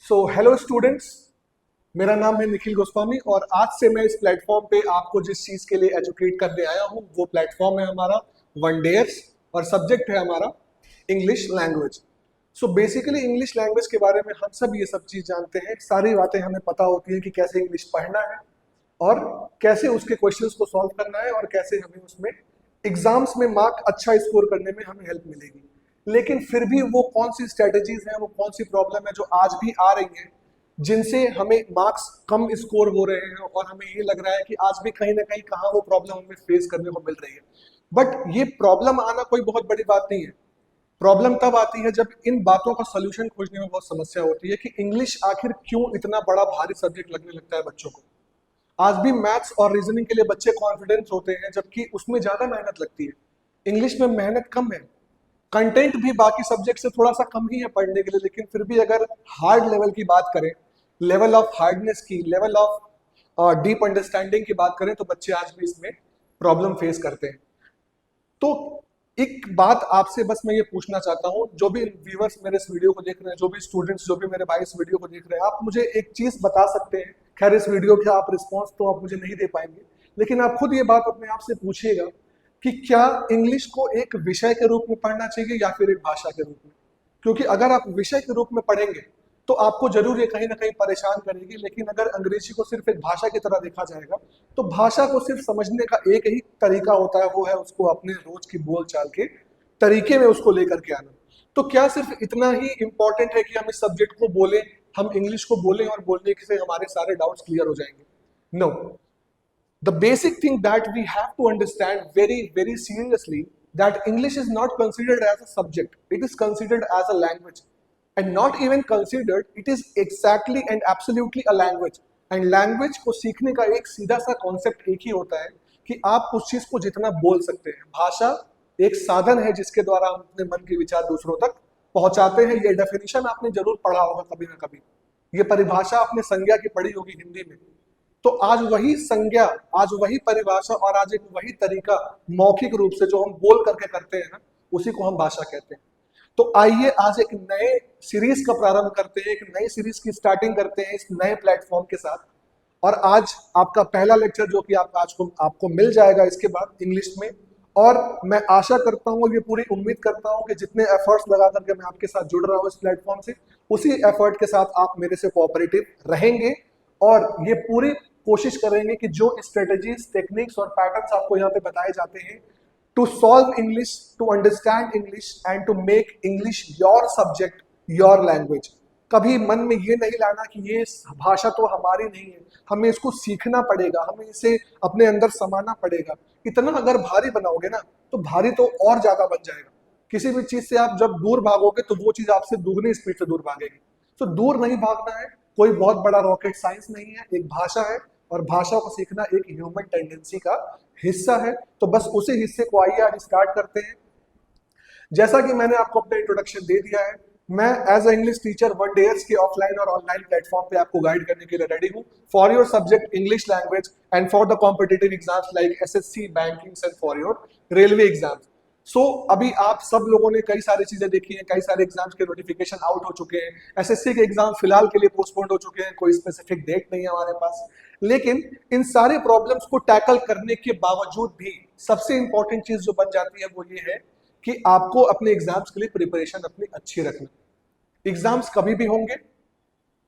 Hello students, मेरा नाम है निखिल गोस्वामी और आज से मैं इस प्लेटफॉर्म पे आपको जिस चीज़ के लिए एजुकेट करने आया हूँ वो प्लेटफॉर्म है हमारा वन डेयर्स और सब्जेक्ट है हमारा English language. Basically English language के बारे में हम सब ये सब चीज़ जानते हैं, सारी बातें हमें पता होती हैं कि कैसे इंग्लिश पढ़ना है और कैसे उसके क्वेश्चंस को सॉल्व करना है और कैसे हमें उसमें एग्जाम्स में मार्क अच्छा स्कोर करने में हमें हेल्प मिलेगी। लेकिन फिर भी वो कौन सी स्ट्रेटजीज हैं, वो कौन सी प्रॉब्लम है जो आज भी आ रही हैं जिनसे हमें मार्क्स कम स्कोर हो रहे हैं और हमें ये लग रहा है कि आज भी कहीं ना कहीं कहाँ वो प्रॉब्लम हमें फेस करने को मिल रही है। बट ये प्रॉब्लम आना कोई बहुत बड़ी बात नहीं है। प्रॉब्लम तब आती है जब इन बातों का सोल्यूशन खोजने में बहुत समस्या होती है कि इंग्लिश आखिर क्यों इतना बड़ा भारी सब्जेक्ट लगने लगता है बच्चों को। आज भी मैथ्स और रीजनिंग के लिए बच्चे कॉन्फिडेंस होते हैं जबकि उसमें ज्यादा मेहनत लगती है। इंग्लिश में मेहनत कम है, कंटेंट भी बाकी सब्जेक्ट से थोड़ा सा कम ही है पढ़ने के लिए, लेकिन फिर भी अगर हार्ड लेवल की बात करें, लेवल ऑफ हार्डनेस की, लेवल ऑफ डीप अंडरस्टैंडिंग की बात करें तो बच्चे आज भी इसमें प्रॉब्लम फेस करते हैं। तो एक बात आपसे बस मैं ये पूछना चाहता हूँ, जो भी व्यूअर्स मेरे इस वीडियो को देख रहे हैं, जो भी स्टूडेंट्स, जो भी मेरे भाई इस वीडियो को देख रहे हैं, आप मुझे एक चीज बता सकते हैं। खैर इस वीडियो का आप रिस्पॉन्स तो आप मुझे नहीं दे पाएंगे, लेकिन आप खुद ये बात अपने आप से पूछिएगा कि क्या इंग्लिश को एक विषय के रूप में पढ़ना चाहिए या फिर एक भाषा के रूप में। क्योंकि अगर आप विषय के रूप में पढ़ेंगे तो आपको जरूर ये कहीं ना कहीं परेशान करेगी, लेकिन अगर अंग्रेजी को सिर्फ एक भाषा की तरह देखा जाएगा तो भाषा को सिर्फ समझने का एक ही तरीका होता है, वो है उसको अपने रोज की बोलचाल के तरीके में उसको लेकर के आना। तो क्या सिर्फ इतना ही इंपॉर्टेंट है कि हम इस सब्जेक्ट को बोलें, हम इंग्लिश को बोलें और बोलने से हमारे सारे डाउट्स क्लियर हो जाएंगे? No. The basic thing that we have to understand very seriously, that English is not considered as a subject, it is considered as a language. And not even considered, it is exactly and absolutely a language. And language को सीखने का एक सीधा सा concept एक ही होता है कि आप उस चीज को जितना बोल सकते हैं। भाषा एक साधन है जिसके द्वारा हम अपने मन के विचार दूसरों तक पहुंचाते हैं। ये डेफिनेशन आपने जरूर पढ़ा होगा कभी ना कभी, ये परिभाषा आपने संज्ञा की पढ़ी होगी हिंदी में। तो आज वही संज्ञा, आज वही परिभाषा और आज एक वही तरीका मौखिक रूप से जो हम बोल करके करते हैं ना, उसी को हम भाषा कहते हैं। तो आइए आज एक नए सीरीज का प्रारंभ करते हैं, एक नई सीरीज की स्टार्टिंग करते हैं इस नए प्लेटफॉर्म के साथ। और आज आपका पहला लेक्चर जो कि आप आज को आपको मिल जाएगा इसके बाद इंग्लिश में। और मैं आशा करता हूँ, ये पूरी उम्मीद करता हूँ कि जितने एफर्ट्स लगा करके मैं आपके साथ जुड़ रहा हूँ इस प्लेटफॉर्म से, उसी एफर्ट के साथ आप मेरे से कोऑपरेटिव रहेंगे और ये पूरी कोशिश करेंगे कि जो स्ट्रेटजीज, टेक्निक्स और पैटर्न्स आपको यहाँ पे बताए जाते हैं to solve English, to understand English and to make English your subject, your language. कभी मन में ये नहीं लाना कि ये भाषा तो हमारी नहीं है, हमें इसको सीखना पड़ेगा, हमें इसे अपने अंदर समाना पड़ेगा। इतना अगर भारी बनाओगे ना तो भारी तो और ज्यादा बन जाएगा। किसी भी चीज से आप जब दूर भागोगे तो वो चीज आपसे दुगनी स्पीड से दूर भागेगी। तो दूर नहीं भागना है, कोई बहुत बड़ा रॉकेट साइंस नहीं है, एक भाषा है और भाषा को सीखना एक ह्यूमन टेंडेंसी का हिस्सा है। तो बस उसी हिस्से को आइए आज स्टार्ट करते हैं। जैसा कि मैंने आपको अपना इंट्रोडक्शन दे दिया है, मैं एज अ इंग्लिश टीचर वन डेयर्स के ऑफलाइन और ऑनलाइन प्लेटफॉर्म पे आपको गाइड करने के लिए रेडी हूँ for your subject English language and for the competitive exams like SSC, banking and for your railway exams. अभी आप सब लोगों ने कई सारी चीजें देखी हैं, कई सारे एग्जाम्स के नोटिफिकेशन आउट हो चुके हैं, एसएससी के एग्जाम फिलहाल के लिए पोस्टपोन्ड हो चुके हैं, कोई स्पेसिफिक डेट नहीं है हमारे पास। लेकिन इन सारे प्रॉब्लम्स को टैकल करने के बावजूद भी सबसे इंपॉर्टेंट चीज जो बन जाती है वो ये है कि आपको अपने एग्जाम्स के लिए प्रिपरेशन अपनी अच्छी रखना। एग्जाम्स कभी भी होंगे,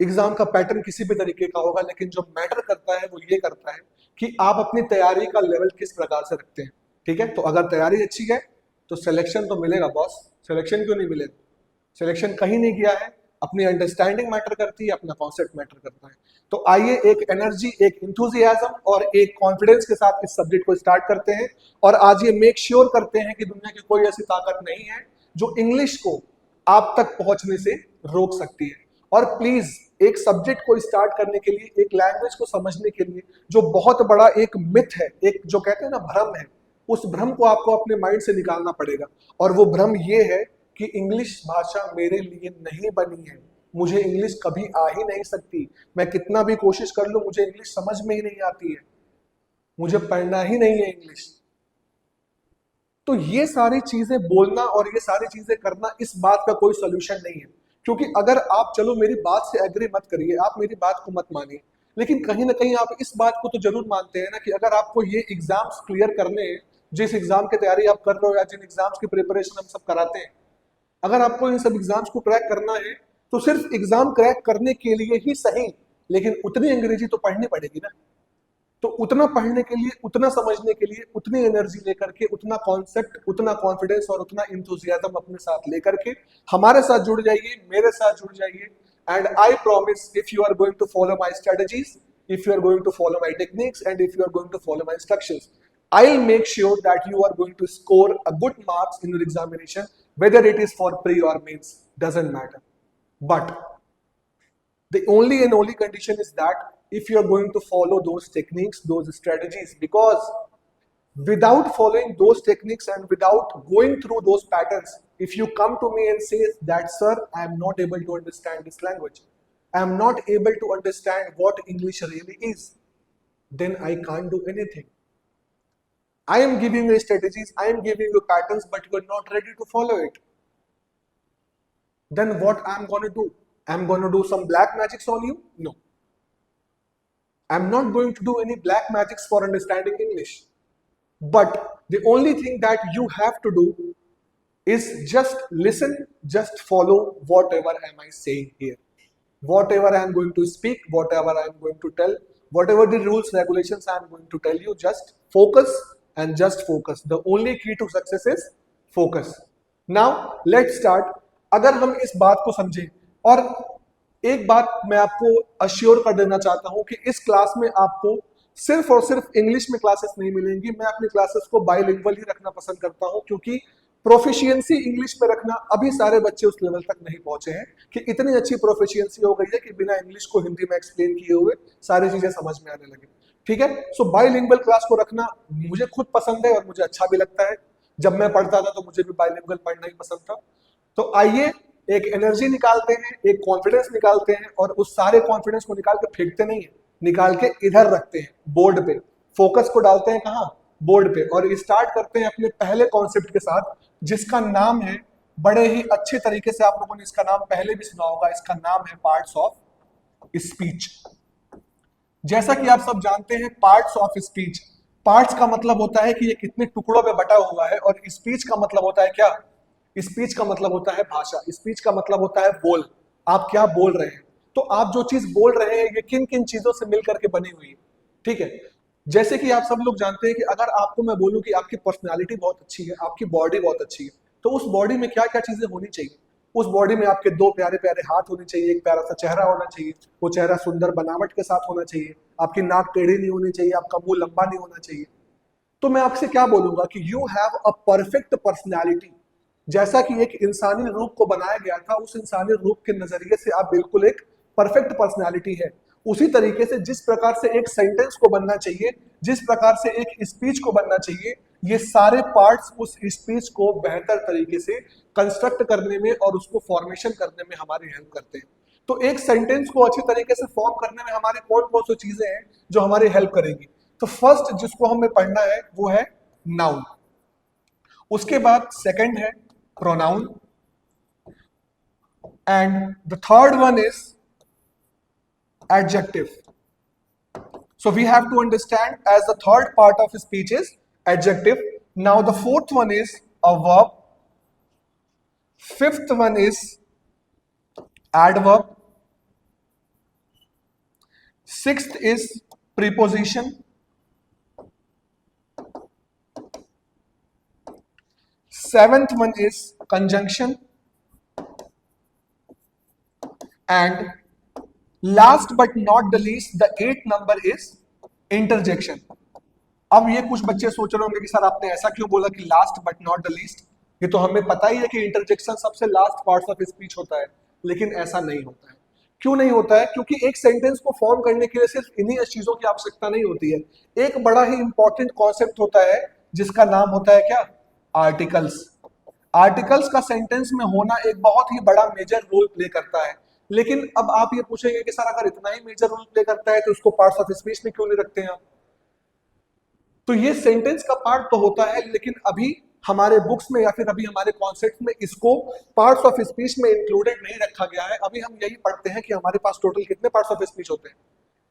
एग्जाम का पैटर्न किसी भी तरीके का होगा, लेकिन जो मैटर करता है वो ये करता है कि आप अपनी तैयारी का लेवल किस प्रकार से रखते हैं। ठीक है, तो अगर तैयारी अच्छी है तो सिलेक्शन तो मिलेगा बॉस। सिलेक्शन क्यों नहीं मिलेगा? सिलेक्शन कहीं नहीं गया है, अपनी अंडरस्टैंडिंग मैटर करती है, अपना कॉन्सेप्ट मैटर करता है। तो आइए एक एनर्जी, एक इंथुजियाज्म और एक कॉन्फिडेंस के साथ इस सब्जेक्ट को स्टार्ट करते हैं। और आज ये मेक श्योर करते हैं कि दुनिया की कोई ऐसी ताकत नहीं है जो इंग्लिश को आप तक पहुंचने से रोक सकती है। और प्लीज एक सब्जेक्ट को स्टार्ट करने के लिए, एक लैंग्वेज को समझने के लिए, जो बहुत बड़ा एक मिथ है, एक जो कहते हैं ना भ्रम है, उस भ्रम को आपको अपने माइंड से निकालना पड़ेगा। और वो भ्रम ये है कि इंग्लिश भाषा मेरे लिए नहीं बनी है, मुझे इंग्लिश कभी आ ही नहीं सकती, मैं कितना भी कोशिश कर लूं मुझे इंग्लिश समझ में ही नहीं आती है, मुझे पढ़ना ही नहीं है इंग्लिश। तो ये सारी चीजें बोलना और ये सारी चीजें करना, इस बात का कोई सोल्यूशन नहीं है। क्योंकि अगर आप, चलो मेरी बात से एग्री मत करिए, आप मेरी बात को मत मानिए, लेकिन कहीं ना कहीं आप इस बात को तो जरूर मानते हैं ना कि अगर आपको ये एग्जाम्स क्लियर करने हैं, जिस एग्जाम की तैयारी आप कर रहे हो या जिन एग्जाम्स की प्रिपरेशन हम सब कराते हैं, अगर आपको इन सब एग्जाम्स को क्रैक करना है तो सिर्फ एग्जाम क्रैक करने के लिए ही सही, लेकिन उतनी अंग्रेजी तो पढ़नी पड़ेगी ना। तो उतना पढ़ने के लिए, उतना समझने के लिए, उतनी एनर्जी लेकर के, उतना कॉन्सेप्ट, उतना कॉन्फिडेंस और उतना इंथुजियाज्म अपने साथ लेकर के हमारे साथ जुड़ जाइए, मेरे साथ जुड़ जाइए। And I promise, if you are going to follow my strategies, if you are going to follow my techniques, and if you are going to follow my instructions, I'll make sure that you are going to score a good marks in your examination, whether it is for pre or mains, doesn't matter. But the only and only condition is that if you are going to follow those techniques, those strategies, because without following those techniques and without going through those patterns, if you come to me and say that, sir, I am not able to understand this language, I am not able to understand what English really is, then I can't do anything. I am giving you strategies, I am giving you patterns, but you are not ready to follow it. Then what I am going to do? I am going to do some black magics on you? No. I am not going to do any black magics for understanding English. But the only thing that you have to do is just listen, just follow whatever am I saying here. Whatever I am going to speak, whatever I am going to tell, whatever the rules, regulations I am going to tell you, just focus and just focus. The only key to success is focus. Now let's start. अगर हम इस बात को समझें, और एक बात मैं आपको अश्योर कर देना चाहता हूं कि इस क्लास में आपको सिर्फ और सिर्फ इंग्लिश में क्लासेस नहीं मिलेंगी। मैं अपनी क्लासेस को बाइलिंगुअल ही रखना पसंद करता हूं, क्योंकि प्रोफिशिएंसी इंग्लिश में रखना अभी सारे बच्चे उस लेवल तक नहीं पहुंचे हैं कि इतनी अच्छी प्रोफिशिएंसी हो गई है कि बिना इंग्लिश को हिंदी में एक्सप्लेन किए हुए सारी चीजें समझ में आने लगे। ठीक है, सो बाइलिंगुअल क्लास को रखना मुझे खुद पसंद है और मुझे अच्छा भी लगता है। जब मैं पढ़ता था तो मुझे भी बाइलिंगुअल पढ़ना ही पसंद था। तो आइए एक एनर्जी निकालते हैं, एक कॉन्फिडेंस निकालते हैं, और उस सारे कॉन्फिडेंस को निकाल के फेंकते नहीं है, निकाल के इधर रखते हैं बोर्ड पे, फोकस को डालते हैं कहाँ, बोर्ड पे। और स्टार्ट करते हैं अपने पहले कॉन्सेप्ट के साथ, जिसका नाम है, बड़े ही अच्छे तरीके से आप लोगों ने इसका नाम पहले भी सुना होगा, इसका नाम है पार्ट्स ऑफ स्पीच। जैसा कि आप सब जानते हैं, पार्ट्स ऑफ स्पीच, पार्ट्स का मतलब होता है कि ये कितने टुकड़ों में बटा हुआ है, और स्पीच का मतलब होता है क्या, स्पीच का मतलब होता है भाषा, स्पीच का मतलब होता है बोल, आप क्या बोल रहे हैं। तो आप जो चीज बोल रहे हैं ये किन किन चीजों से मिलकर के बनी हुई है। ठीक है, जैसे कि आप सब लोग जानते हैं कि अगर आपको मैं बोलूं कि आपकी पर्सनालिटी बहुत अच्छी है, आपकी बॉडी बहुत अच्छी है, तो उस बॉडी में क्या क्या चीजें होनी चाहिए। उस बॉडी में आपके दो प्यारे प्यारे हाथ होने चाहिए, एक प्यारा सा चेहरा होना चाहिए, वो चेहरा सुंदर बनावट के साथ होना चाहिए, आपकी नाक टेढ़ी नहीं होनी चाहिए, आपका मुंह लंबा नहीं होना चाहिए। तो मैं आपसे क्या बोलूंगा कि you have a perfect personality. जैसा कि एक इंसानी रूप को बनाया गया था, उस इंसानी रूप के नजरिए से आप बिल्कुल एक परफेक्ट पर्सनैलिटी है। उसी तरीके से जिस प्रकार से एक सेंटेंस को बनना चाहिए, जिस प्रकार से एक स्पीच को बनना चाहिए, ये सारे पार्ट्स उस स्पीच को बेहतर तरीके से कंस्ट्रक्ट करने में और उसको फॉर्मेशन करने में हमारी हेल्प करते हैं। तो एक सेंटेंस को अच्छी तरीके से फॉर्म करने में हमारे कौन कौन सी चीजें हैं जो हमारी हेल्प करेंगी। तो फर्स्ट जिसको हमें पढ़ना है वो है नाउन, उसके बाद सेकंड है pronoun, and the third one is adjective. So we have to understand as the third part of speech is adjective. Now the fourth one is a verb, fifth one is adverb, sixth is preposition, seventh one is conjunction, and last but not the least the 8th number is interjection. अब ये कुछ बच्चे सोच रहे होंगे कि sir आपने ऐसा क्यों बोला कि last but not the least, ये तो हमें पता ही है कि इंटरजेक्शन सबसे लास्ट पार्ट ऑफ स्पीच होता है, लेकिन ऐसा नहीं होता है। क्यों नहीं होता है? क्योंकि एक सेंटेंस को फॉर्म करने के लिए सिर्फ इन्हीं चीजों की आवश्यकता नहीं होती है, एक बड़ा ही इंपॉर्टेंट कॉन्सेप्ट होता है जिसका नाम होता है क्या, आर्टिकल्स। आर्टिकल्स का सेंटेंस में होना एक बहुत ही बड़ा मेजर रोल प्ले करता है। लेकिन अब आप ये पूछेंगे कि सर अगर इतना ही मेजर रोल प्ले करता है तो उसको पार्ट्स ऑफ स्पीच में क्यों नहीं रखते हैं आप? तो ये सेंटेंस का पार्ट तो होता है, लेकिन अभी हमारे बुक्स में या फिर अभी हमारे कॉन्सेप्ट में इसको पार्ट्स ऑफ स्पीच में इंक्लूडेड नहीं रखा गया है। अभी हम यही पढ़ते हैं कि हमारे पास टोटल कितने पार्ट्स ऑफ स्पीच होते हैं,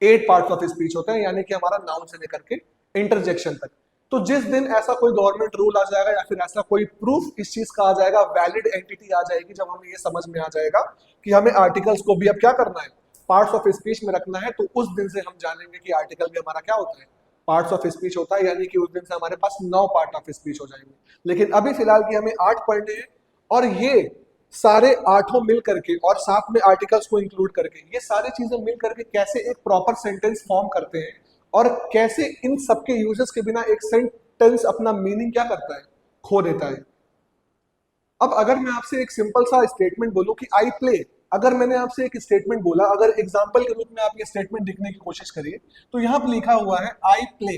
8 पार्ट्स ऑफ स्पीच होते हैं, यानी कि हमारा नाउन से लेकर के इंटरजेक्शन तक। तो जिस दिन ऐसा कोई गवर्नमेंट रूल आ जाएगा या फिर ऐसा कोई प्रूफ इस चीज का आ जाएगा, वैलिड एंटिटी आ जाएगी, जब हमें ये समझ में आ जाएगा कि हमें आर्टिकल्स को भी अब क्या करना है, पार्ट्स ऑफ स्पीच में रखना है, तो उस दिन से हम जानेंगे कि आर्टिकल भी हमारा क्या होता है, पार्ट्स ऑफ स्पीच होता है। यानी कि उस दिन से हमारे पास 9 पार्ट ऑफ स्पीच हो जाएंगे। लेकिन अभी फिलहाल की हमें 8 पढ़ने हैं, और ये सारे 8 मिल करके और साथ में आर्टिकल्स को इंक्लूड करके ये सारी चीजें मिल करके कैसे एक प्रॉपर सेंटेंस फॉर्म करते हैं, और कैसे इन सबके यूजेस के बिना एक सेंटेंस अपना मीनिंग क्या करता है, खो देता है। अब अगर मैं आपसे एक सिंपल सा स्टेटमेंट बोलूं कि आई प्ले, अगर मैंने आपसे एक स्टेटमेंट बोला, अगर एग्जांपल के रूप में आप ये स्टेटमेंट लिखने की कोशिश करिए, तो यहां पर लिखा हुआ है आई प्ले।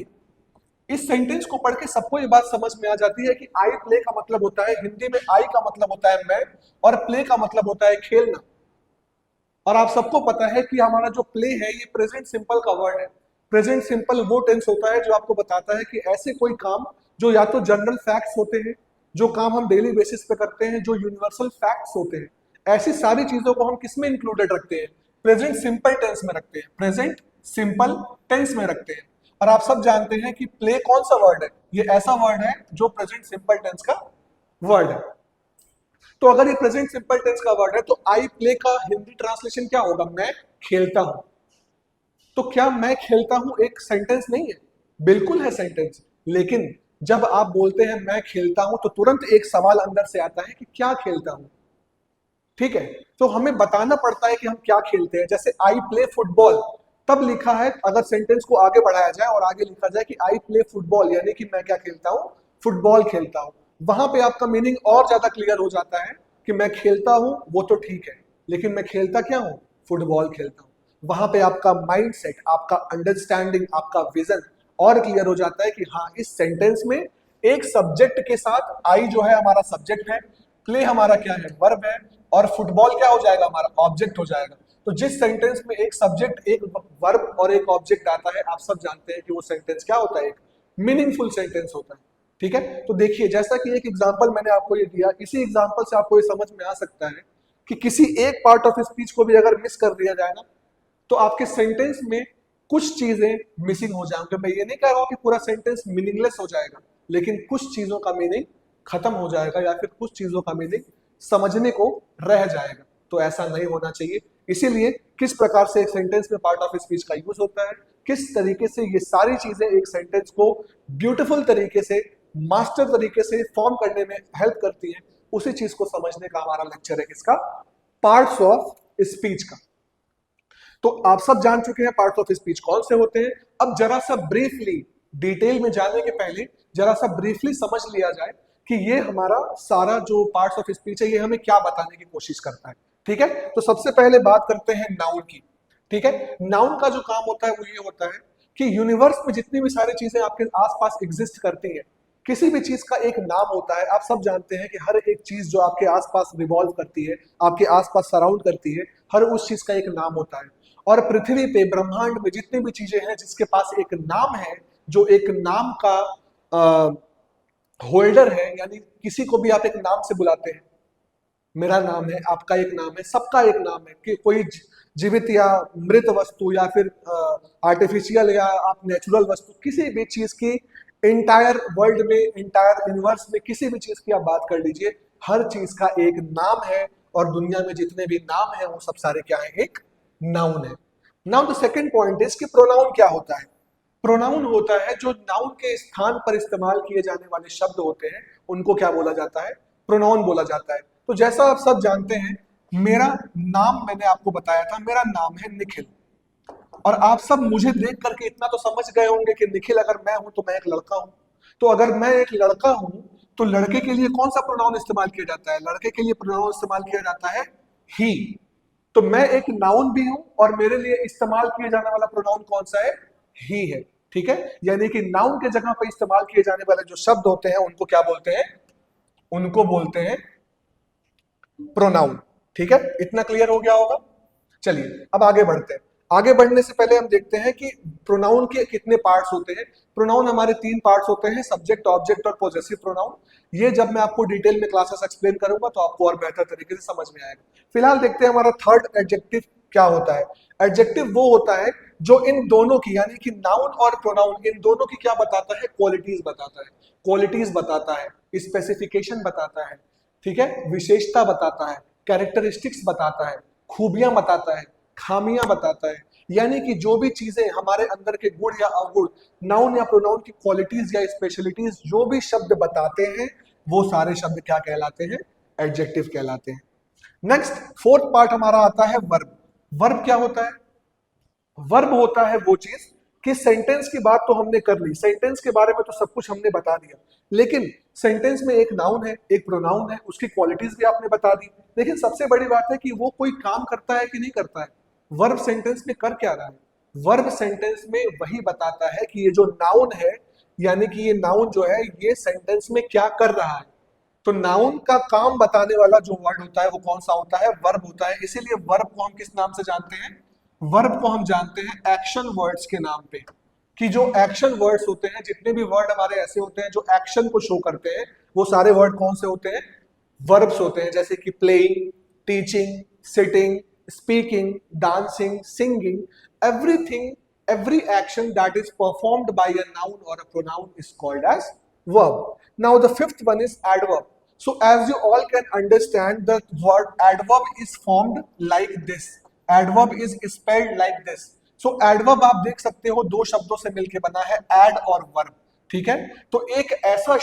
इस सेंटेंस को पढ़ के सबको ये बात समझ में आ जाती है कि आई प्ले का मतलब होता है, हिंदी में आई का मतलब होता है मैं, और प्ले का मतलब होता है खेलना। और आप सबको पता है कि हमारा जो प्ले है ये प्रेजेंट सिंपल का वर्ड है। प्रेजेंट सिंपल वो टेंस होता है जो आपको बताता है कि ऐसे कोई काम जो या तो जनरल फैक्ट्स होते हैं, जो काम हम डेली बेसिस पे करते हैं, जो यूनिवर्सल फैक्ट्स होते हैं, ऐसी सारी चीजों को हम किसमें इंक्लूडेड रखते हैं, प्रेजेंट सिंपल टेंस में रखते हैं, प्रेजेंट सिंपल टेंस में रखते हैं। और आप सब जानते हैं कि प्ले कौन सा वर्ड है, ये ऐसा वर्ड है जो प्रेजेंट सिंपल टेंस का वर्ड है। तो अगर ये प्रेजेंट सिंपल टेंस का वर्ड है तो आई प्ले का हिंदी ट्रांसलेशन क्या होगा, मैं खेलता हूं। तो क्या मैं खेलता हूं एक सेंटेंस नहीं है, बिल्कुल है सेंटेंस। लेकिन जब आप बोलते हैं मैं खेलता हूं तो तुरंत एक सवाल अंदर से आता है कि क्या खेलता हूं, ठीक है। तो हमें बताना पड़ता है कि हम क्या खेलते हैं। जैसे आई प्ले फुटबॉल, तब लिखा है, अगर सेंटेंस को आगे बढ़ाया जाए और आगे लिखा जाए कि आई प्ले फुटबॉल, यानी कि मैं क्या खेलता हूं, फुटबॉल खेलता हूं, वहां पे आपका मीनिंग और ज्यादा क्लियर हो जाता है कि मैं खेलता हूं वो तो ठीक है, लेकिन मैं खेलता क्या हूं, फुटबॉल खेलता हूं। वहां पे आपका माइंड सेट, आपका अंडरस्टैंडिंग, आपका विजन और क्लियर हो जाता है कि हाँ, इस सेंटेंस में एक सब्जेक्ट के साथ आई जो है हमारा सब्जेक्ट है, प्ले हमारा क्या है, वर्ब है, और फुटबॉल क्या हो जाएगा, हमारा ऑब्जेक्ट हो जाएगा। तो जिस सेंटेंस में एक सब्जेक्ट, एक वर्ब और एक ऑब्जेक्ट आता है, आप सब जानते हैं कि वो सेंटेंस क्या होता है, एक मीनिंगफुल सेंटेंस होता है, ठीक है। तो देखिए, जैसा कि एक एग्जांपल मैंने आपको ये दिया, इसी एग्जांपल से आपको ये समझ में आ सकता है कि किसी एक पार्ट ऑफ स्पीच को भी अगर मिस कर दिया जाए ना, तो आपके सेंटेंस में कुछ चीजें मिसिंग हो जाएंगे। मैं ये नहीं कह रहा हूं कि पूरा सेंटेंस मीनिंगलेस हो जाएगा, लेकिन कुछ चीजों का मीनिंग खत्म हो जाएगा या फिर कुछ चीजों का मीनिंग समझने को रह जाएगा। तो ऐसा नहीं होना चाहिए। इसीलिए किस प्रकार से एक सेंटेंस में पार्ट ऑफ स्पीच का यूज होता है, किस तरीके से ये सारी चीजें एक सेंटेंस को ब्यूटीफुल तरीके से, मास्टर तरीके से फॉर्म करने में हेल्प करती है, उसी चीज को समझने का हमारा लेक्चर है किसका, पार्ट्स ऑफ स्पीच का। तो आप सब जान चुके हैं पार्ट्स ऑफ स्पीच कौन से होते हैं। अब जरा सा ब्रीफली, डिटेल में जाने के पहले जरा सा ब्रीफली समझ लिया जाए कि ये हमारा सारा जो पार्ट्स ऑफ स्पीच है ये हमें क्या बताने की कोशिश करता है, ठीक है। तो सबसे पहले बात करते हैं नाउन की, ठीक है। नाउन का जो काम होता है वो ये होता है कि यूनिवर्स में जितनी भी सारी चीजें आपके आसपास एग्जिस्ट करती हैं, किसी भी चीज का एक नाम होता है। आप सब जानते हैं कि हर एक चीज जो आपके आसपास रिवॉल्व करती है, आपके आसपास सराउंड करती है, हर उस चीज का एक नाम होता है। और पृथ्वी पे, ब्रह्मांड में जितनी भी चीजें हैं जिसके पास एक नाम है, जो एक नाम का होल्डर है, यानी किसी को भी आप एक नाम से बुलाते हैं, मेरा नाम है, आपका एक नाम है, सबका एक नाम है, कि कोई जीवित या मृत वस्तु या फिर आर्टिफिशियल या आप नेचुरल वस्तु, किसी भी चीज की इंटायर वर्ल्ड में, इंटायर यूनिवर्स में किसी भी चीज की आप बात कर लीजिए, हर चीज का एक नाम है। और दुनिया में जितने भी नाम है वो सब सारे क्या है, एक नाउन है। Now the second point is कि प्रोनाउन क्या होता है। प्रोनाउन होता है जो नाउन के स्थान पर इस्तेमाल किए जाने वाले शब्द होते हैं, उनको क्या बोला जाता है, प्रोनाउन बोला जाता है। तो जैसा आप सब जानते हैं, मेरा नाम मैंने आपको बताया था, मेरा नाम है निखिल, और आप सब मुझे देख करके इतना तो समझ गए होंगे कि निखिल अगर मैं हूं तो मैं एक लड़का हूं। तो अगर मैं एक लड़का हूं तो लड़के के लिए कौन सा प्रोनाउन इस्तेमाल किया जाता है, लड़के के लिए प्रोनाउन इस्तेमाल किया जाता है ही। तो मैं एक नाउन भी हूं और मेरे लिए इस्तेमाल किए जाने वाला प्रोनाउन कौन सा है, ही है, ठीक है। यानी कि नाउन के जगह पर इस्तेमाल किए जाने वाले जो शब्द होते हैं उनको क्या बोलते हैं, उनको बोलते हैं प्रोनाउन, ठीक है। इतना क्लियर हो गया होगा। चलिए अब आगे बढ़ते हैं। आगे बढ़ने से पहले हम देखते हैं कि प्रोनाउन के कितने पार्ट्स होते हैं। प्रोनाउन हमारे 3 पार्ट्स होते हैं, सब्जेक्ट, ऑब्जेक्ट और पॉजेसिव प्रोनाउन। ये जब मैं आपको डिटेल में क्लासेस एक्सप्लेन करूंगा तो आपको और बेहतर तरीके से समझ में आएगा। फिलहाल देखते हैं हमारा थर्ड एडजेक्टिव क्या होता है। एडजेक्टिव वो होता है जो इन दोनों की, यानी कि नाउन और प्रोनाउन, इन दोनों की क्या बताता है, क्वालिटीज बताता है। क्वालिटीज बताता है, स्पेसिफिकेशन बताता है, ठीक है, विशेषता बताता है, कैरेक्टरिस्टिक्स बताता है, खूबियां बताता है, खामियां बताता है। यानी कि जो भी चीजें हमारे अंदर के गुण या अवगुण, नाउन या प्रोनाउन की क्वालिटीज या स्पेशलिटीज जो भी शब्द बताते हैं, वो सारे शब्द क्या कहलाते हैं, एडजेक्टिव कहलाते हैं। नेक्स्ट फोर्थ पार्ट हमारा आता है वर्ब। वर्ब क्या होता है? वर्ब होता है वो चीज कि सेंटेंस की बात तो हमने कर ली, सेंटेंस के बारे में तो सब कुछ हमने बता दिया, लेकिन सेंटेंस में एक नाउन है, एक प्रोनाउन है, उसकी क्वालिटीज भी आपने बता दी, लेकिन सबसे बड़ी बात है कि वो कोई काम करता है कि नहीं करता है। वर्ब सेंटेंस में कर क्या रहा है? वर्ब सेंटेंस में वही बताता है कि ये जो नाउन है, यानी कि ये नाउन जो है, ये सेंटेंस में क्या कर रहा है। तो नाउन का काम बताने वाला जो वर्ड होता है वो कौन सा होता है? वर्ब होता है। इसीलिए वर्ब को हम किस नाम से जानते हैं? वर्ब को हम जानते हैं एक्शन वर्ड्स के नाम पे। कि जो एक्शन वर्ड्स होते हैं, जितने भी वर्ड हमारे ऐसे होते हैं जो एक्शन को शो करते हैं, वो सारे वर्ड कौन से होते हैं? वर्ब्स होते हैं। जैसे कि playing, teaching, sitting, speaking, dancing, singing, everything, every action that is performed by a noun or a pronoun is called as verb. Now the fifth one is adverb. So as you all can understand, the word adverb is formed like this. Adverb is spelled like this. So adverb आप देख सकते हो दो शब्दों से मिलकर बना है, add और verb, ठीक है। तो एक ऐसा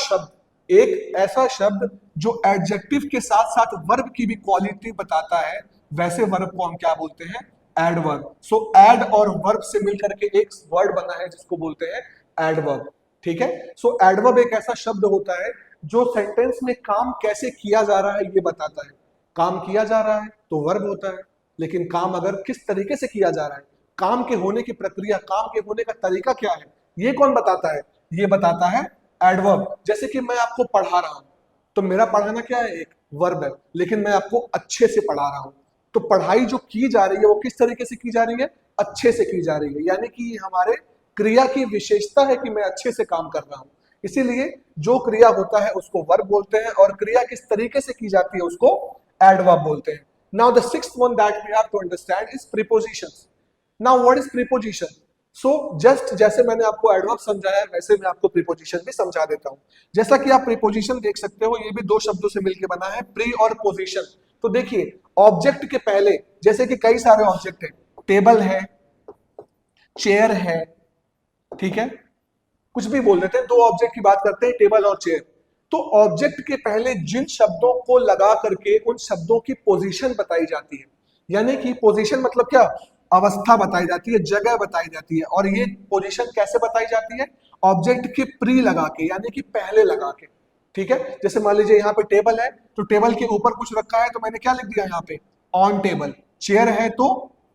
शब्द जो एडजेक्टिव के साथ साथ वर्ब की भी क्वालिटी बताता है, वैसे वर्ब को हम क्या बोलते हैं? एडवर्ब। सो एड और वर्ब से मिलकर के एक वर्ड बना है जिसको बोलते हैं एडवर्ब, ठीक है। सो एडवर्ब एक ऐसा शब्द होता है जो सेंटेंस में काम कैसे किया जा रहा है ये बताता है। काम किया जा रहा है तो वर्ब होता है, लेकिन काम अगर किस तरीके से किया जा रहा है, काम के होने की प्रक्रिया, काम के होने का तरीका क्या है, ये कौन बताता है? ये बताता है एडवर्ब। जैसे कि मैं आपको पढ़ा रहा हूं, तो मेरा पढ़ाना क्या है? एक वर्ब है, लेकिन मैं आपको अच्छे से पढ़ा रहा हूं। तो पढ़ाई जो की जा रही है वो किस तरीके से की जा रही है? अच्छे से की जा रही है। यानी कि हमारे क्रिया की विशेषता है कि मैं अच्छे से काम कर रहा हूं। इसीलिए जो क्रिया होता है उसको वर्ब बोलते हैं, और क्रिया किस तरीके से की जाती है उसको एडवर्ब बोलते हैं। Now the sixth one that we have to understand is prepositions. Now what is preposition? So just जैसे मैंने आपको एडवर्ब समझाया, वैसे मैं आपको प्रीपोजिशन भी समझा देता हूं। जैसा कि आप प्रीपोजिशन देख सकते हो, ये भी दो शब्दों से मिलकर बना है, प्री और पोजिशन। तो देखिए, ऑब्जेक्ट के पहले, जैसे कि कई सारे ऑब्जेक्ट है, टेबल है, चेयर है, ठीक है, कुछ भी बोल देते हैं, दो ऑब्जेक्ट की बात करते हैं, टेबल और चेयर। तो ऑब्जेक्ट के पहले जिन शब्दों को लगा करके उन शब्दों की पोजीशन बताई जाती है। यानी कि पोजीशन मतलब क्या? अवस्था बताई जाती है, जगह बताई जाती है। और ये पोजीशन कैसे बताई जाती है? ऑब्जेक्ट के प्री लगा के, यानी कि पहले लगा के, ठीक है। जैसे मान लीजिए यहाँ पे टेबल है, तो टेबल के ऊपर कुछ रखा है, तो मैंने क्या लिख दिया यहाँ पे? On table. चेयर है तो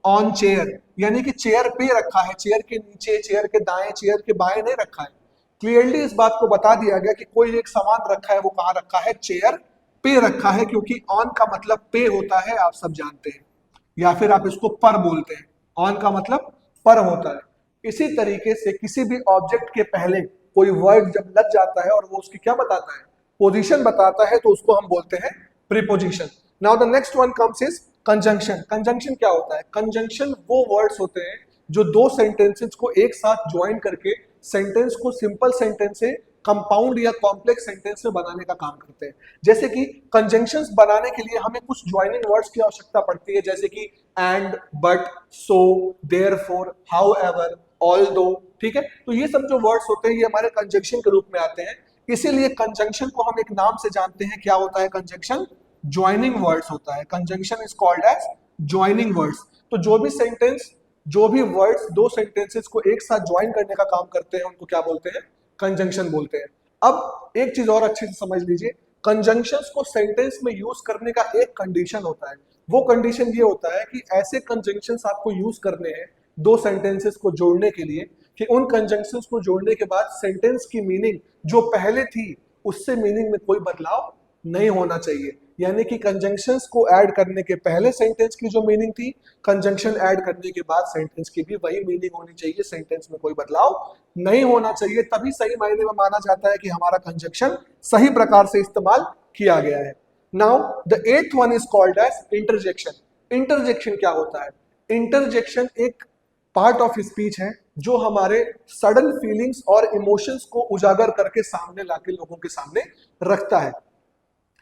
ऑन चेयर, यानी कि चेयर पे रखा है, चेयर के नीचे, चेयर के दाएं, चेयर के बाएं नहीं रखा है। क्लियरली इस बात को बता दिया गया कि कोई एक सामान रखा है, वो कहाँ रखा है? चेयर पे रखा है, क्योंकि ऑन का मतलब पे होता है, आप सब जानते हैं, या फिर आप इसको पर बोलते हैं। ऑन का मतलब पर होता है। इसी तरीके से किसी भी ऑब्जेक्ट के पहले कोई वर्ड जब लग जाता है और वो उसकी क्या बताता है? पोजीशन बताता है, तो उसको हम बोलते हैं preposition. Now the next one comes is conjunction. Conjunction क्या होता है? कंजंक्शन वो वर्ड्स होते हैं जो दो सेंटेंसेस को एक साथ ज्वाइन करके सेंटेंस को सिंपल सेंटेंस से कंपाउंड या कॉम्प्लेक्स सेंटेंस में बनाने का काम करते हैं। जैसे कि कंजंक्शंस बनाने के लिए हमें कुछ ज्वाइनिंग वर्ड्स की आवश्यकता पड़ती है, जैसे कि and, but, so, therefore, however, although, ठीक है। तो ये सब जो वर्ड्स होते हैं ये हमारे कंजंक्शन के रूप में आते हैं। इसीलिए कंजंक्शन को हम एक नाम से जानते हैं, क्या होता है कंजंक्शन? ज्वाइनिंग वर्ड्स होता है। Conjunction is called as joining words. तो जो भी सेंटेंस, जो भी वर्ड्स दो सेंटेंसेस को एक साथ ज्वाइन करने का काम करते हैं, उनको क्या बोलते हैं? कंजंक्शन बोलते हैं। अब एक चीज और अच्छे से समझ लीजिए, कंजंक्शंस को सेंटेंस में यूज करने का एक कंडीशन होता है। वो कंडीशन ये होता है कि ऐसे कंजंक्शंस आपको यूज करने हैं दो सेंटेंसेस को जोड़ने के लिए, कि उन कंजंक्शंस को जोड़ने के बाद सेंटेंस की मीनिंग जो पहले थी उससे मीनिंग में कोई बदलाव नहीं होना चाहिए। यानी कि कंजंक्शंस को ऐड करने के पहले सेंटेंस की जो मीनिंग थी, कंजंक्शन ऐड करने के बाद सेंटेंस की भी वही मीनिंग होनी चाहिए, सेंटेंस में कोई बदलाव नहीं होना चाहिए, तभी सही मायने में माना जाता है कि हमारा कंजंक्शन सही प्रकार से इस्तेमाल किया गया है। Now the eighth one is called as interjection. Interjection क्या होता है? इंटरजेक्शन एक पार्ट ऑफ स्पीच है जो हमारे सडन फीलिंग्स और इमोशंस को उजागर करके सामने लाके लोगों के सामने रखता है।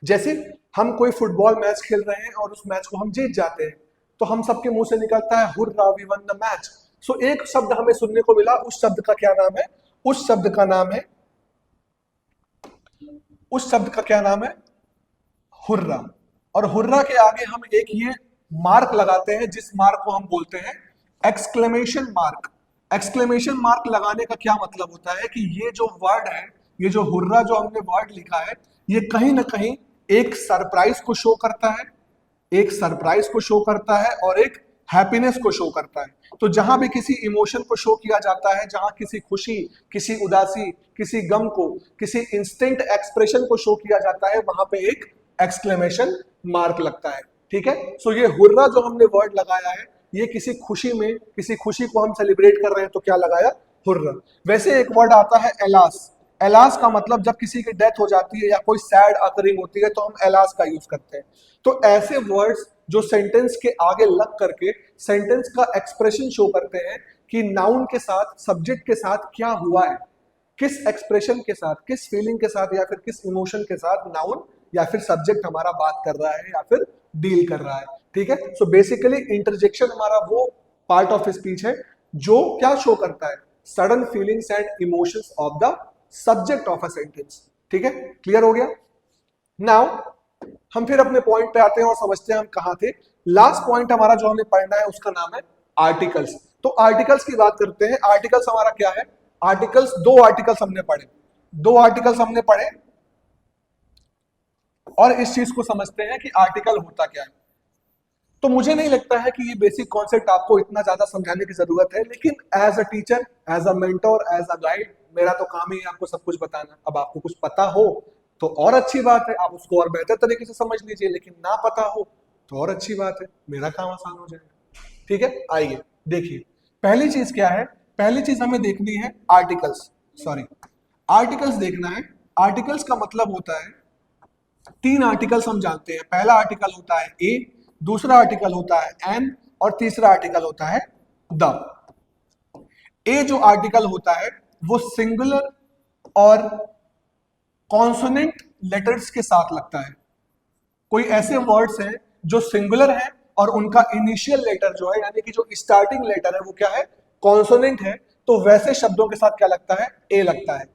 जैसे हम कोई फुटबॉल मैच खेल रहे हैं और उस मैच को हम जीत जाते हैं, तो हम सबके मुंह से निकलता है hurrah we won the match. So एक शब्द हमें सुनने को मिला, उस शब्द का क्या नाम है? उस शब्द का नाम है, उस शब्द का क्या नाम है? हुर्रा। और हुर्रा के आगे हम एक ये मार्क लगाते हैं जिस मार्क को हम बोलते हैं एक्सक्लेमेशन मार्क। एक्सक्लेमेशन मार्क लगाने का क्या मतलब होता है कि ये जो वर्ड है, ये जो हुर्रा जो हमने वर्ड लिखा है, ये कहीं ना कहीं एक सरप्राइज को शो करता है, एक सरप्राइज को शो करता है और एक हैप्पीनेस को शो करता है। तो जहां भी किसी इमोशन को शो किया जाता है, जहां किसी खुशी, किसी उदासी, किसी गम को, किसी इंस्टेंट एक्सप्रेशन को शो किया जाता है, वहां पे एक एक्सक्लेमेशन मार्क लगता है। ठीक है, सो ये हुर्रा जो हमने वर्ड लगाया है, ये किसी खुशी में, किसी खुशी को हम सेलिब्रेट कर रहे हैं तो क्या लगाया? हुर्रा। वैसे एक वर्ड आता है एलास। एलास का मतलब जब किसी की डेथ हो जाती है या कोई सैड अकरिंग होती है तो हम एलास का यूज करते हैं। तो ऐसे वर्ड्स जो सेंटेंस के आगे लग करके सेंटेंस का एक्सप्रेशन शो करते हैं कि नाउन के साथ, सब्जेक्ट के साथ क्या हुआ है, किस एक्सप्रेशन के साथ, किस फीलिंग के साथ या फिर किस इमोशन के साथ नाउन या फिर सब्जेक्ट हमारा बात कर रहा है या फिर डील कर रहा है। ठीक है, सो बेसिकली इंटरजेक्शन हमारा वो पार्ट ऑफ स्पीच है जो क्या शो करता है? Sudden feelings and emotions of the subject of a sentence. ठीक है, क्लियर हो गया? नाउ हम फिर अपने पॉइंट पे आते हैं और समझते हैं हम कहां थे। लास्ट पॉइंट हमारा जो हमें पढ़ना है उसका नाम है आर्टिकल्स। तो आर्टिकल्स की बात करते हैं। आर्टिकल्स हमारा क्या है? आर्टिकल्स, दो आर्टिकल्स हमने पढ़े, दो आर्टिकल्स हमने पढ़े और इस चीज को समझते हैं कि आर्टिकल होता क्या है। तो मुझे नहीं लगता है कि ये बेसिक कॉन्सेप्ट आपको इतना ज्यादा समझाने की जरूरत है, लेकिन as a teacher, as a mentor, as a guide, मेरा तो काम ही है आपको सब कुछ बताना। अब आपको कुछ पता हो तो और अच्छी बात है, आप उसको और बेहतर तरीके से समझ लीजिए, लेकिन ना पता हो तो और अच्छी बात है, मेरा काम आसान हो जाएगा। ठीक है, आइए देखिए पहली चीज क्या है। पहली चीज हमें देखनी है आर्टिकल्स, सॉरी आर्टिकल्स देखना है। आर्टिकल्स का मतलब होता है, तीन आर्टिकल्स हम जानते हैं। पहला आर्टिकल होता है ए, दूसरा आर्टिकल होता है एन और तीसरा आर्टिकल होता है द। ए जो आर्टिकल होता है वो सिंगुलर और कॉन्सोनेंट लेटर्स के साथ लगता है। कोई ऐसे वर्ड्स हैं जो सिंगुलर हैं और उनका इनिशियल लेटर जो है, यानी कि जो स्टार्टिंग लेटर है वो क्या है? कॉन्सोनेंट है। तो वैसे शब्दों के साथ क्या लगता है? ए लगता है।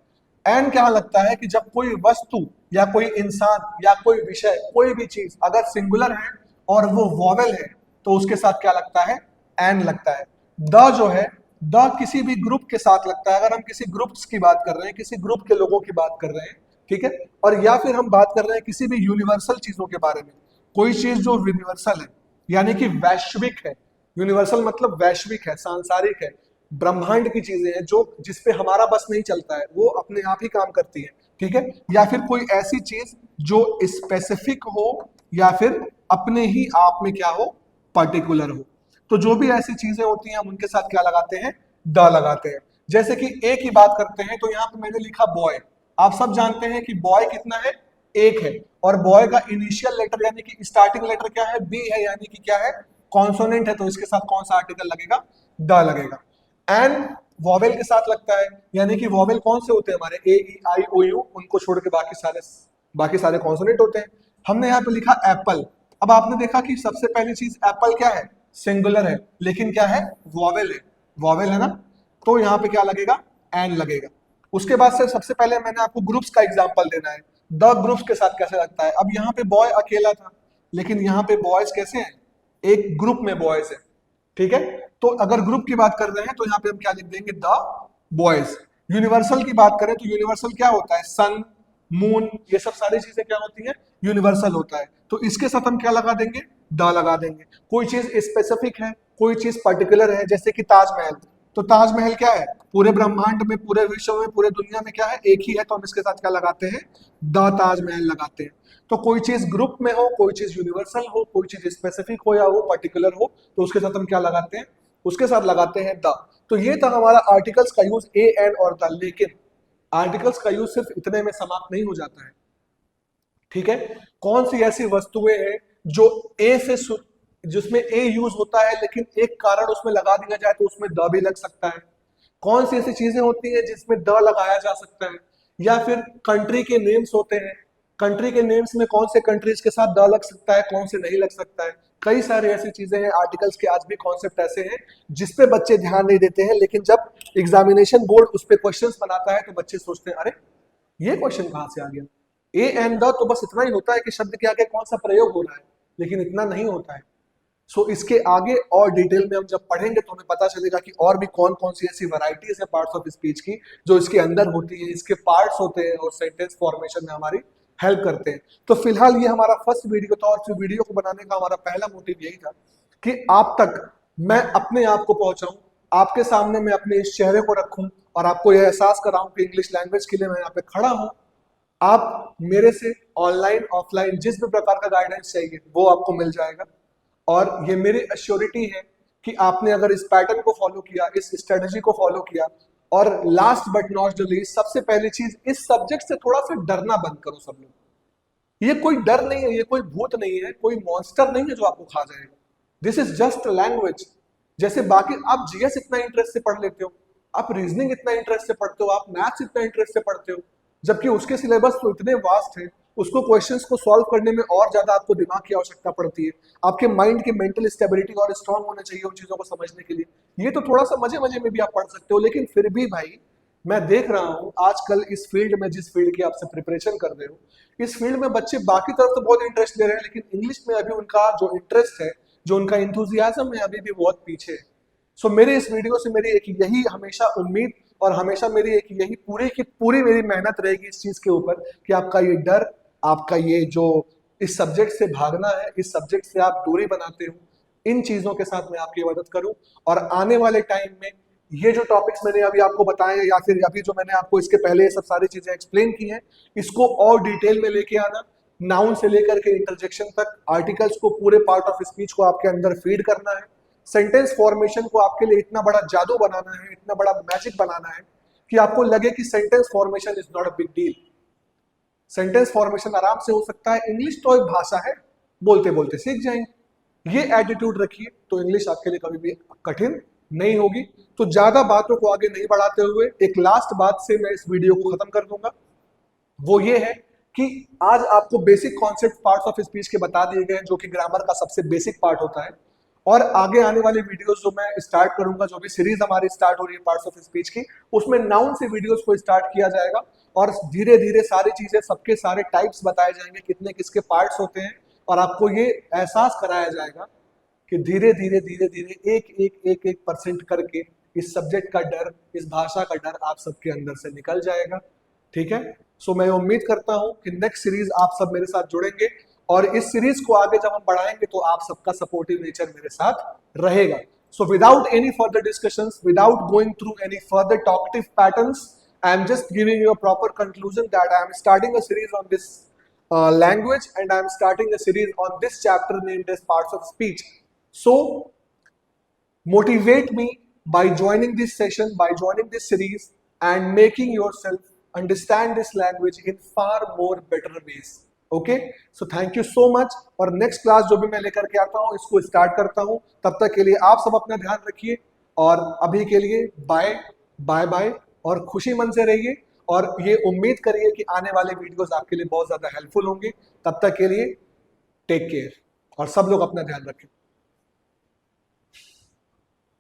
एन क्या लगता है कि जब कोई वस्तु या कोई इंसान या कोई विषय, कोई भी चीज अगर सिंगुलर है और वो वॉवेल है तो उसके साथ क्या लगता है? एन लगता है। द जो है, द किसी भी ग्रुप के साथ लगता है। अगर हम किसी ग्रुप्स की बात कर रहे हैं, किसी ग्रुप के लोगों की बात कर रहे हैं, ठीक है, और या फिर हम बात कर रहे हैं किसी भी यूनिवर्सल चीजों के बारे में, कोई चीज जो यूनिवर्सल है यानी कि वैश्विक है। यूनिवर्सल मतलब वैश्विक है, सांसारिक है, ब्रह्मांड की चीजें हैं जो जिसपे हमारा बस नहीं चलता है, वो अपने आप ही काम करती है। ठीक है, या फिर कोई ऐसी चीज जो स्पेसिफिक हो या फिर अपने ही आप में क्या हो? पर्टिकुलर हो। तो जो भी ऐसी चीजें होती हैं हम उनके साथ क्या लगाते हैं? द लगाते हैं। जैसे कि ए की बात करते हैं तो यहाँ पे मैंने लिखा बॉय। आप सब जानते हैं कि बॉय कितना है? एक है। और बॉय का इनिशियल लेटर यानी कि स्टार्टिंग लेटर क्या है? बी है, यानी कि क्या है? कॉन्सोनेंट है। तो इसके साथ कौन सा आर्टिकल लगेगा? द लगेगा। एन वॉवेल के साथ लगता है, यानी कि वॉवेल कौन से होते हैं हमारे? ए ई आई ओ यू, उनको छोड़ के बाकी सारे कॉन्सोनेंट होते हैं। हमने यहाँ पे लिखा एप्पल। अब आपने देखा कि सबसे पहली चीज एप्पल क्या है? सिंगुलर है, लेकिन क्या है? वॉवेल है। वॉवेल है ना, तो यहाँ पे क्या लगेगा? एन लगेगा। उसके बाद से सबसे पहले मैंने आपको ग्रुप्स का एग्जांपल देना है। द ग्रुप्स के साथ कैसे लगता है? अब यहाँ पे बॉय अकेला था, लेकिन यहाँ पे बॉयज कैसे हैं? एक ग्रुप में बॉयज है। ठीक है, तो अगर ग्रुप की बात कर रहे हैं तो यहाँ पे हम क्या लिख देंगे? The boys. यूनिवर्सल की बात करें तो यूनिवर्सल क्या होता है? सन, मून, ये सब सारी चीजें क्या होती हैं? यूनिवर्सल होता है। तो इसके साथ हम क्या लगा देंगे? द लगा देंगे। कोई चीज स्पेसिफिक है, कोई चीज पर्टिकुलर है, जैसे कि ताजमहल, तो ताजमहल क्या है, पूरे ब्रह्मांड में, पूरे विश्व में, पूरे दुनिया में क्या है, एक ही है, तो हम इसके साथ क्या लगाते हैं, द ताजमहल लगाते हैं। तो कोई चीज ग्रुप में हो, कोई चीज यूनिवर्सल हो, कोई चीज स्पेसिफिक हो या वो पर्टिकुलर हो, तो उसके साथ हम क्या लगाते हैं, उसके साथ लगाते हैं द। तो ये था हमारा आर्टिकल्स का यूज, ए एन और द। लेकिन आर्टिकल्स का यूज सिर्फ इतने में समाप्त नहीं हो जाता है, ठीक है। कौन सी ऐसी वस्तुएं हैं जो ए से जिसमें ए यूज होता है लेकिन एक कारण उसमें लगा दिया जाए तो उसमें द भी लग सकता है। कौन सी ऐसी चीजें होती हैं जिसमें द लगाया जा सकता है। या फिर कंट्री के नेम्स होते हैं, कंट्री के नेम्स में कौन से कंट्रीज के साथ द लग सकता है, कौन से नहीं लग सकता है। कई सारी ऐसी चीजें हैं, आर्टिकल्स के आज भी कॉन्सेप्ट ऐसे हैं जिसपे बच्चे ध्यान नहीं देते हैं, लेकिन जब एग्जामिनेशन बोर्ड उस पर क्वेश्चन बनाता है तो बच्चे सोचते हैं अरे ये क्वेश्चन कहां से आ गया। ए एंड द तो बस इतना ही होता है कि शब्द के आगे कौन सा प्रयोग हो रहा है, लेकिन इतना नहीं होता है। सो इसके आगे और डिटेल में हम जब पढ़ेंगे तो हमें पता चलेगा कि और भी कौन कौन सी ऐसी वैरायटीज है पार्ट्स ऑफ स्पीच की जो इसके अंदर होती है, इसके पार्ट्स होते हैं और सेंटेंस फॉर्मेशन में हमारी हेल्प करते हैं। तो फिलहाल ये हमारा फर्स्ट वीडियो था और इस वीडियो को बनाने का हमारा पहला मोटिव यही था कि आप तक मैं अपने आप को पहुंचाऊं, आपके सामने मैं अपने इस चेहरे को रखूं और आपको यह एहसास कराऊं कि इंग्लिश लैंग्वेज के लिए मैं यहाँ पे खड़ा हूं। आप मेरे से ऑनलाइन ऑफलाइन जिस भी प्रकार का गाइडेंस चाहिए वो आपको मिल जाएगा। और ये मेरी अश्योरिटी है कि आपने अगर इस पैटर्न को फॉलो किया, इस स्ट्रेटजी को फॉलो किया, और last but not the least सबसे पहली चीज, इस सब्जेक्ट से थोड़ा सा डरना बंद करो सब लोग। ये कोई डर नहीं है, ये कोई भूत नहीं है, कोई मॉन्स्टर नहीं है जो आपको खा जाएगा। This is just language. जैसे बाकी आप जीएस इतना इंटरेस्ट से पढ़ लेते हो, आप रीजनिंग इतना इंटरेस्ट से पढ़ते हो, आप मैथ्स इतना इंटरेस्ट से पढ़ते हो, जबकि उसके सिलेबस तो इतने वास्ट है, उसको क्वेश्चंस को सॉल्व करने में और ज्यादा आपको दिमाग की आवश्यकता पड़ती है। आपके माइंड की मेंटल स्टेबिलिटी और स्ट्रांग होना चाहिए उन चीजों को समझने के लिए। ये तो थोड़ा सा मजे मजे में भी आप पढ़ सकते हो, लेकिन फिर भी भाई मैं देख रहा हूँ आजकल इस फील्ड में, जिस फील्ड की आपसे प्रिपरेशन कर रहे हो, इस फील्ड में बच्चे बाकी तरफ तो बहुत इंटरेस्ट ले रहे हैं, लेकिन इंग्लिश में अभी उनका जो इंटरेस्ट है, जो उनका इंथुजियाज्म है, अभी भी बहुत पीछे है। सो मेरे इस वीडियो से मेरी एक यही हमेशा उम्मीद और हमेशा मेरी एक यही पूरी की पूरी मेरी मेहनत रहेगी इस चीज के ऊपर कि आपका ये डर, आपका ये जो इस सब्जेक्ट से भागना है, इस सब्जेक्ट से आप दूरी बनाते हो, इन चीजों के साथ मैं आपकी मदद करूं। और आने वाले टाइम में ये जो टॉपिक्स मैंने अभी आपको बताए हैं या फिर अभी जो मैंने आपको इसके पहले ये सब सारी चीजें एक्सप्लेन की हैं, इसको और डिटेल में लेके आना। नाउन से लेकर के इंटरजेक्शन तक, आर्टिकल्स को, पूरे पार्ट ऑफ स्पीच को आपके अंदर फीड करना है। सेंटेंस फॉर्मेशन को आपके लिए इतना बड़ा जादू बनाना है, इतना बड़ा मैजिक बनाना है कि आपको लगे कि sentence formation is not a big deal. Sentence formation आराम से हो सकता है, इंग्लिश तो एक भाषा है, बोलते बोलते सीख जाएंगे। ये एटीट्यूड रखिए तो इंग्लिश आपके लिए कभी भी कठिन नहीं होगी। तो ज्यादा बातों को आगे नहीं बढ़ाते हुए एक लास्ट बात से मैं इस वीडियो को खत्म कर दूंगा। वो ये है कि आज आपको basic concept parts of speech के बता दिए गए, जो कि ग्रामर का सबसे बेसिक पार्ट होता है। और आगे आने वाली वीडियोस जो मैं स्टार्ट करूंगा, जो भी सीरीज हमारी स्टार्ट हो रही है पार्ट्स ऑफ स्पीच की, उसमें नाउन से वीडियोस को स्टार्ट किया जाएगा और धीरे धीरे सारी चीजें, सबके सारे टाइप्स बताए जाएंगे, कितने किसके पार्ट्स होते हैं, और आपको ये एहसास कराया जाएगा कि धीरे धीरे धीरे धीरे एक परसेंट करके इस सब्जेक्ट का डर, इस भाषा का डर आप सबके अंदर से निकल जाएगा। ठीक है। सो मैं उम्मीद करता हूं कि नेक्स्ट सीरीज आप सब मेरे साथ जुड़ेंगे और इस सीरीज को आगे जब हम बढ़ाएंगे तो आप सबका सपोर्टिव नेचर मेरे साथ रहेगा। So without any further discussions, without going through any further talkative patterns, I am just giving you a proper conclusion that I am starting a series on this language, and I am starting a series on this chapter named as parts of speech. So motivate me by joining this session, by joining this series, and making yourself understand this language in far more better ways. Okay, so thank you so much। और next class जो भी मैं लेकर के आता हूँ इसको start करता हूँ। तब तक के लिए आप सब अपना ध्यान रखिए और अभी के लिए बाय बाय बाय, और खुशी मन से रहिए और ये उम्मीद करिए कि आने वाले वीडियोस आपके लिए बहुत ज्यादा हेल्पफुल होंगे। तब तक के लिए टेक केयर और सब लोग अपना ध्यान रखें।